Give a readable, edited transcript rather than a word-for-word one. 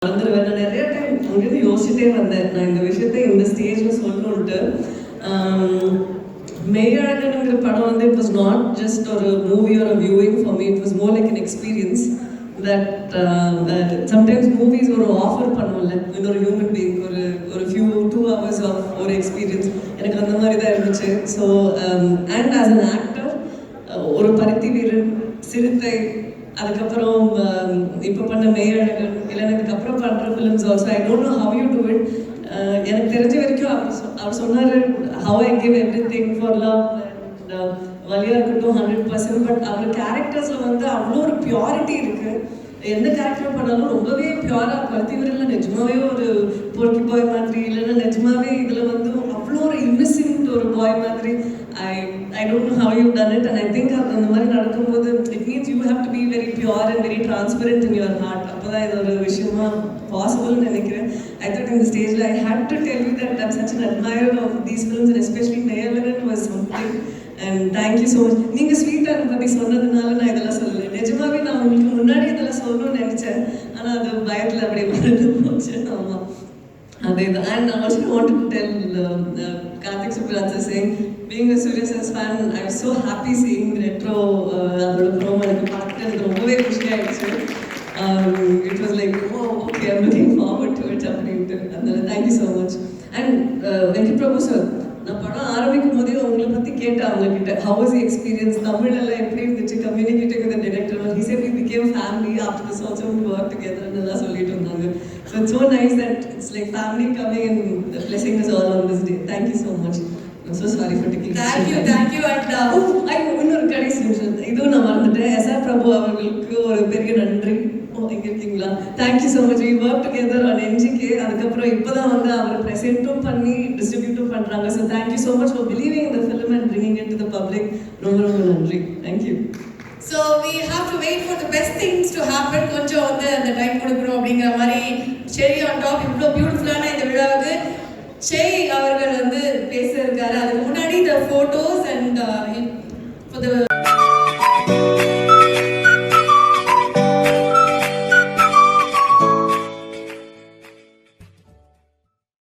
வந்துருவேன். நான் நிறைய டைம் அங்கேருந்து யோசிச்சுட்டே வந்தேன், நான் இந்த விஷயத்த இந்த ஸ்டேஜில் சொல்லணுன்ட்டு. மெய்யழகனுங்கிற படம் வந்து இட் வாஸ் நாட் ஜஸ்ட் ஒரு மூவி ஒரு viewing for me, it was more like an experience that sometimes movies ஒரு ஆஃபர் பண்ணுவோம்ல இன்னொரு ஹியூமன் பீயிங், ஒரு ஃபியூ 2 hours ஆஃப் ஒரு எக்ஸ்பீரியன்ஸ். எனக்கு அந்த மாதிரி தான் இருந்துச்சு. So and as an actor ஒரு பருத்தி வீரன், சிறுத்தை, அதுக்கப்புறம் இப்போ பண்ண மெய்யழகன், இல்லைன்னா இதுக்கப்புறம் பண்ணுற films also I don't know how you do it. எனக்கு தெரிஞ்ச வரைக்கும் அவர் சொன்னார் how I give everything for love and வலியாக இருக்கட்டும் 100%. பட் அவர் கேரக்டர்ஸில் வந்து அவ்வளோ ஒரு பியூரிட்டி இருக்குது. எந்த கேரக்டர் பண்ணாலும் ரொம்பவே பியூராக, பருத்தி வீரனில் நிஜமாவே ஒரு பொறுக்கி பாய் மாதிரி, இல்லைன்னா நிஜமாவே இதில் வந்து அவ்வளோ ஒரு இன்னசென்ட் ஒரு பாய் மாதிரி. I don't know how you've done it, and I think அந்த மாதிரி நடக்கும்போது it means you have to be very pure and very transparent in your heart. அப்போதான் இது ஒரு விஷயமா பாசிபிள்னு நினைக்கிறேன். I thought in the stage I had to tell you that I'm such an admirer of these films, and especially Meiyazhagan was something. And thank you so much. நீங்கள் ஸ்வீட்டாக பற்றி சொன்னதுனால நான் இதெல்லாம் சொல்லலை. நிஜமாவே நான் உங்களுக்கு முன்னாடி இதெல்லாம் சொல்லணும்னு நினச்சேன், ஆனால் அது பயத்தில் அப்படியே மறந்து போச்சு. ஆமாம், அதே தான். And I also wanted to tell Karthik Subbarajan saying, being a Surya Sir's fan, I was so happy seeing retro அதோட ப்ரோமோ எனக்கு பார்த்துட்டு எனக்கு ரொம்பவே குஷியாகிடுச்சு. It was like, oh okay, I'm looking forward to it அப்படின்ட்டு. அதனால thank you so much. And Venkat Prabhu sir, நான் படம் ஆரம்பிக்கும் போதே உங்களை பற்றி கேட்டேன் அவங்கக்கிட்ட, ஹவ் வாஸ் தி எக்ஸ்பீரியன்ஸ், தமிழெல்லாம் எப்படி இருந்துச்சு communicating with director. He said we became family after this also, we worked together ன்னு எல்லாம் சொல்லிட்டு இருந்தாங்க. So it's so nice that it's like family coming and blessing us all on this day. Thank you so much. I'm so sorry for taking thank you and இன்னொரு கடைசி நிமிஷம் இதுவும் நான் மறந்துட்டேன். எஸ்ஆர் பிரபு அவர்களுக்கு ஒரு பெரிய நன்றி. எங்க இருக்கீங்களா? Thank you so much. We work together on NGK. அதுக்கப்புறம் இப்போதான் வந்து அவர் ப்ரெசென்ட்டும் பண்ணி டிஸ்ட்ரிபியூட்டும் பண்ணுறாங்க. So thank you so much for believing in the film and bringing it to the public. ரொம்ப ரொம்ப நன்றி. Thank you. So we have to wait for the best things to happen. கொஞ்சம் வந்து அந்த டைம் கொடுக்கணும் அப்படிங்கிற மாதிரி செரி ஆன் டாப் இவ்வளோ பியூட்டிஃபுல்லான இந்த விழாவுக்கு செய் அவர்கள் வந்து பேச இருக்காரு. அதுக்கு முன்னாடி the photos and for the